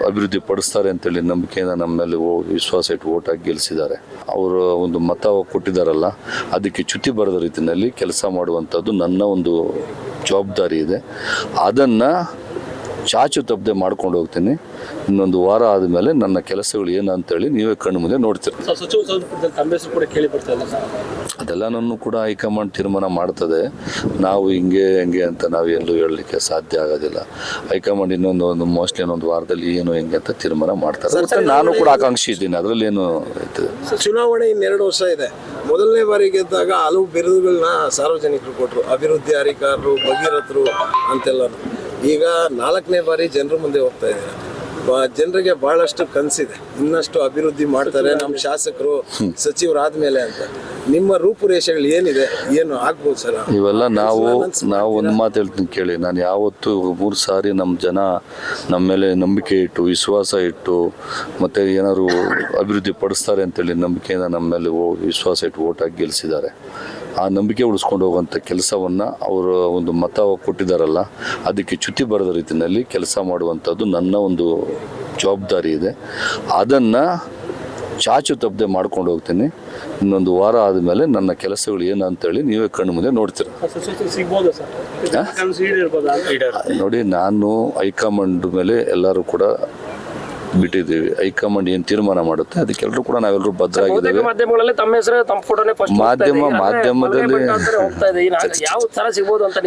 ಅಭಿವೃದ್ಧಿ ಪಡಿಸ್ತಾರೆ ಅಂತೇಳಿ ನಂಬಿಕೆಯಿಂದ ನಮ್ಮ ಮೇಲೆ ವಿಶ್ವಾಸ ಇಟ್ಟು ಓಟ್ ಹಾಕಿ ಗೆಲ್ಲಿಸಿದ್ದಾರೆ. ಅವರು ಒಂದು ಮತ ಕೊಟ್ಟಿದ್ದಾರಲ್ಲ, ಅದಕ್ಕೆ ಚ್ಯುತಿ ಬರದ ರೀತಿಯಲ್ಲಿ ಕೆಲಸ ಮಾಡುವಂಥದ್ದು ನನ್ನ ಒಂದು ಜವಾಬ್ದಾರಿ ಇದೆ. ಅದನ್ನು ಚಾಚು ತಪ್ಪದೆ ಮಾಡ್ಕೊಂಡು ಹೋಗ್ತೀನಿ. ಇನ್ನೊಂದು ವಾರ ಆದಮೇಲೆ ನನ್ನ ಕೆಲಸಗಳು ಏನು ಅಂತೇಳಿ ನೀವೇ ಕಣ್ಣು ಮುಂದೆ ನೋಡ್ತೀರಿ. ಅದೆಲ್ಲನೂ ಕೂಡ ಹೈಕಮಾಂಡ್ ತೀರ್ಮಾನ ಮಾಡ್ತದೆ. ನಾವು ಹಿಂಗೆ ಅಂತ ನಾವು ಎಲ್ಲೂ ಹೇಳಲಿಕ್ಕೆ ಸಾಧ್ಯ ಆಗೋದಿಲ್ಲ. ಹೈಕಮಾಂಡ್ ಇನ್ನೊಂದು ಮೋಸ್ಟ್ಲಿ ಇನ್ನೊಂದು ವಾರದಲ್ಲಿ ಏನು ಹೆಂಗೆ ಅಂತ ತೀರ್ಮಾನ ಮಾಡ್ತಾರೆ. ನಾನು ಕೂಡ ಆಕಾಂಕ್ಷಿ ಇದ್ದೀನಿ, ಅದರಲ್ಲಿ ಏನು ಇರ್ತದೆ. ಚುನಾವಣೆ ಇನ್ನೆರಡು ವರ್ಷ ಇದೆ. ಮೊದಲನೇ ಬಾರಿ ಗೆದ್ದಾಗ ಹಲವು ಬಿರುದುಗಳನ್ನ ಸಾರ್ವಜನಿಕರು ಕೊಟ್ಟರು, ಅಭಿವೃದ್ಧಿ ಅಧಿಕಾರರು, ಭಗೀರಥರು ಅಂತೆಲ್ಲರೂ. ಈಗ 4ನೇ ಬಾರಿ ಜನರ ಮುಂದೆ ಹೋಗ್ತಾ ಇದ್ದಾರೆ. ಜನರಿಗೆ ಬಹಳಷ್ಟು ಕನಸಿದೆ, ಇನ್ನಷ್ಟು ಅಭಿವೃದ್ಧಿ ಮಾಡ್ತಾರೆ ನಮ್ಮ ಶಾಸಕರು ಸಚಿವರಾದ್ಮೇಲೆ ಅಂತ. ನಿಮ್ಮ ರೂಪುರೇಷೆಗಳು ಏನಿದೆ, ಏನು ಆಗ್ಬೋದು ಸರ್? ಇವೆಲ್ಲ ನಾವು ಒಂದು ಮಾತು ಹೇಳ್ತೀನಿ ಕೇಳಿ. ನಾನು ಯಾವತ್ತು 3 ಸಾರಿ ನಮ್ಮ ಜನ ನಮ್ಮ ಮೇಲೆ ನಂಬಿಕೆ ಇಟ್ಟು, ವಿಶ್ವಾಸ ಇಟ್ಟು, ಮತ್ತು ಏನಾದ್ರು ಅಭಿವೃದ್ಧಿ ಪಡಿಸ್ತಾರೆ ಅಂತೇಳಿ ನಂಬಿಕೆಯಿಂದ ನಮ್ಮ ಮೇಲೆ ವಿಶ್ವಾಸ ಇಟ್ಟು ಓಟ್ ಹಾಕಿ ಗೆಲ್ಲಿಸಿದ್ದಾರೆ. ಆ ನಂಬಿಕೆ ಉಳಿಸ್ಕೊಂಡು ಹೋಗುವಂಥ ಕೆಲಸವನ್ನು ಅವರು ಒಂದು ಮತ ಕೊಟ್ಟಿದ್ದಾರಲ್ಲ, ಅದಕ್ಕೆ ಚ್ಯುತಿ ಬರದ ರೀತಿಯಲ್ಲಿ ಕೆಲಸ ಮಾಡುವಂಥದ್ದು ನನ್ನ ಒಂದು ಜವಾಬ್ದಾರಿ ಇದೆ. ಅದನ್ನು ಚಾಚು ತಪ್ಪದೆ ಮಾಡ್ಕೊಂಡು ಹೋಗ್ತೀನಿ. ಇನ್ನೊಂದು ವಾರ ಆದಮೇಲೆ ನನ್ನ ಕೆಲಸಗಳು ಏನು ಅಂತೇಳಿ ನೀವೇ ಕಣ್ಣು ಮುಂದೆ ನೋಡ್ತೀರ. ನೋಡಿ, ನಾನು ಹೈಕಮಾಂಡ್ ಮೇಲೆ ಎಲ್ಲರೂ ಕೂಡ ಬಿಟ್ಟಿದ್ದೀವಿ. ಹೈಕಮಾಂಡ್ ಏನು ತೀರ್ಮಾನ ಮಾಡುತ್ತೆ ಅದಕ್ಕೆಲ್ಲರೂ ಕೂಡ ನಾವೆಲ್ಲರೂ ಬದ್ಧರಾಗಿದ್ದೇವೆ.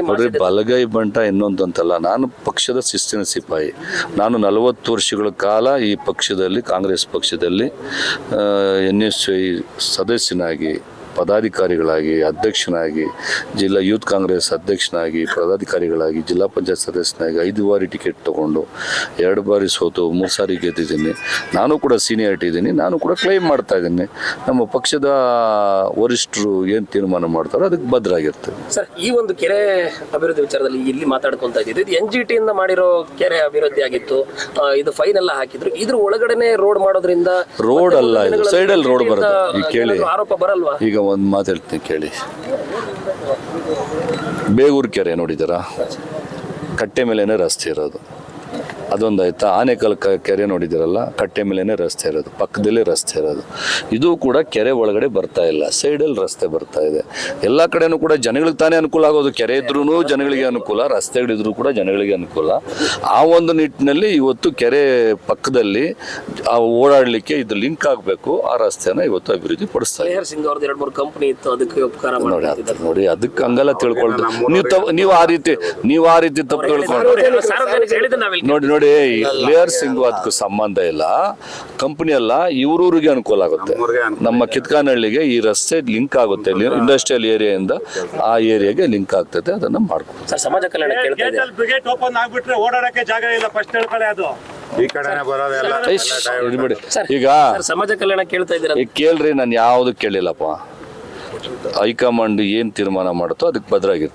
ನೋಡ್ರಿ, ಬಲಗೈ ಬಂಟ ಇನ್ನೊಂದು ಅಂತಲ್ಲ. ನಾನು ಪಕ್ಷದ ಶಿಸ್ತಿನ ಸಿಪಾಯಿ. ನಾನು 40 ವರ್ಷಗಳ ಕಾಲ ಈ ಪಕ್ಷದಲ್ಲಿ, ಕಾಂಗ್ರೆಸ್ ಪಕ್ಷದಲ್ಲಿ NSY ಸದಸ್ಯನಾಗಿ, ಪದಾಧಿಕಾರಿಗಳಾಗಿ, ಅಧ್ಯಕ್ಷನಾಗಿ, ಜಿಲ್ಲಾ ಯೂತ್ ಕಾಂಗ್ರೆಸ್ ಅಧ್ಯಕ್ಷನಾಗಿ, ಪದಾಧಿಕಾರಿಗಳಾಗಿ, ಜಿಲ್ಲಾ ಪಂಚಾಯತ್ ಸದಸ್ಯನಾಗಿ 5 ಬಾರಿ ಟಿಕೆಟ್ ತೊಗೊಂಡು 2 ಬಾರಿ ಸೋತು 3 ಸಾರಿ ಗೆದ್ದಿದ್ದೀನಿ. ನಾನು ಕೂಡ ಸೀನಿಯಾರಿಟಿ ಇದ್ದೀನಿ. ನಾನು ಕೂಡ ಕ್ಲೈಮ್ ಮಾಡ್ತಾ ಇದ್ದೀನಿ. ನಮ್ಮ ಪಕ್ಷದ ವರಿಷ್ಠರು ಏನು ತೀರ್ಮಾನ ಮಾಡ್ತಾರೋ ಅದಕ್ಕೆ ಬದ್ಧರಾಗಿರ್ತೇವೆ. ಸರ್, ಈ ಒಂದು ಕೆರೆ ಅಭಿವೃದ್ಧಿ ವಿಚಾರದಲ್ಲಿ ಇಲ್ಲಿ ಮಾತಾಡ್ಕೊಂತ ಇದ್ದೀವಿ. ಇದು NGT ಇಂದ ಮಾಡಿರೋ ಕೆರೆ ಅಭಿವೃದ್ಧಿ ಆಗಿತ್ತು. ಇದು ಫೈನ್ ಎಲ್ಲ ಹಾಕಿದ್ರು. ಇದ್ರ ಒಳಗಡೆನೆ ರೋಡ್ ಮಾಡೋದ್ರಿಂದ ರೋಡ್ ಅಲ್ಲ, ಇದು ಸೈಡಲ್ಲಿ ರೋಡ್ ಬರುತ್ತೆ. ಈಗ ಕೇಳಿ, ಆರೋಪ ಬರಲ್ವಾ? ಈಗ ಒಂದು ಮಾತು ಹೇಳ್ತೀನಿ ಕೇಳಿ. ಬೇಗೂರು ಕೆರೆ ನೋಡಿದ್ದೀರಾ? ಕಟ್ಟೆ ಮೇಲೇನೆ ರಸ್ತೆ ಇರೋದು. ಅದೊಂದಾಯ್ತಾ. ಆನೇಕಲ್ ಕೆರೆ ನೋಡಿದಿರಲ್ಲ, ಕಟ್ಟೆ ಮೇಲೇನೆ ರಸ್ತೆ ಇರೋದು, ಪಕ್ಕದಲ್ಲೇ ರಸ್ತೆ ಇರೋದು. ಇದು ಕೂಡ ಕೆರೆ ಒಳಗಡೆ ಬರ್ತಾ ಇಲ್ಲ, ಸೈಡಲ್ಲಿ ರಸ್ತೆ ಬರ್ತಾ ಇದೆ. ಎಲ್ಲ ಕಡೆನೂ ಕೂಡ ಜನಗಳಿಗೆ ತಾನೇ ಅನುಕೂಲ ಆಗೋದು. ಕೆರೆ ಇದ್ರೂ ಜನಗಳಿಗೆ ಅನುಕೂಲ, ರಸ್ತೆಗಳಿದ್ರೂ ಕೂಡ ಜನಗಳಿಗೆ ಅನುಕೂಲ. ಆ ಒಂದು ನಿಟ್ಟಿನಲ್ಲಿ ಇವತ್ತು ಕೆರೆ ಪಕ್ಕದಲ್ಲಿ ಓಡಾಡಲಿಕ್ಕೆ ಇದು ಲಿಂಕ್ ಆಗಬೇಕು. ಆ ರಸ್ತೆನ ಇವತ್ತು ಅಭಿವೃದ್ಧಿ ಪಡಿಸ್ತಾರೆ. ಕಂಪನಿ ಇತ್ತು, ಅದಕ್ಕೆ ಉಪಕಾರ ನೋಡಿ, ಅದಕ್ಕೆ ಹಂಗೆಲ್ಲ ತಿಳ್ಕೊಳ್ದು ನೀವು ಆ ರೀತಿ ತಪ್ಪು ತಿಳ್ಕೊಂಡು ನೋಡಿ. ಲೇಯರ್ ಸಿಂಗ್ ಅದಕ್ಕೂ ಸಂಬಂಧ ಇಲ್ಲ. ಕಂಪನಿ ಅಲ್ಲ, ಇವ್ರೂರಿಗೆ ಅನುಕೂಲ ಆಗುತ್ತೆ. ನಮ್ಮ ಕಿತ್ಕಾನಹಳ್ಳಿಗೆ ಈ ರಸ್ತೆ ಲಿಂಕ್ ಆಗುತ್ತೆ. ಇಂಡಸ್ಟ್ರಿಯಲ್ ಏರಿಯಾದಿಂದ ಆ ಏರಿಯಾಗೆ ಲಿಂಕ್ ಆಗ್ತದೆ. ಅದನ್ನ ಮಾಡ್ಕೊಂಡು ಸಮಾಜ ಕಲ್ಯಾಣ ಈಗ ಸಮಾಜ ಕಲ್ಯಾಣ ಕೇಳ್ತಾ ಇದ್ದೀರಾ? ಕೇಳ್ರಿ, ನಾನು ಯಾವ್ದು ಕೇಳಿಲ್ಲಪ್ಪ. ಹೈಕಮಾಂಡ್ ಏನ್ ತೀರ್ಮಾನ ಮಾಡುತ್ತೋ ಅದಕ್ಕೆ ಬದ್ಧರಾಗಿರ್ತೀನಿ.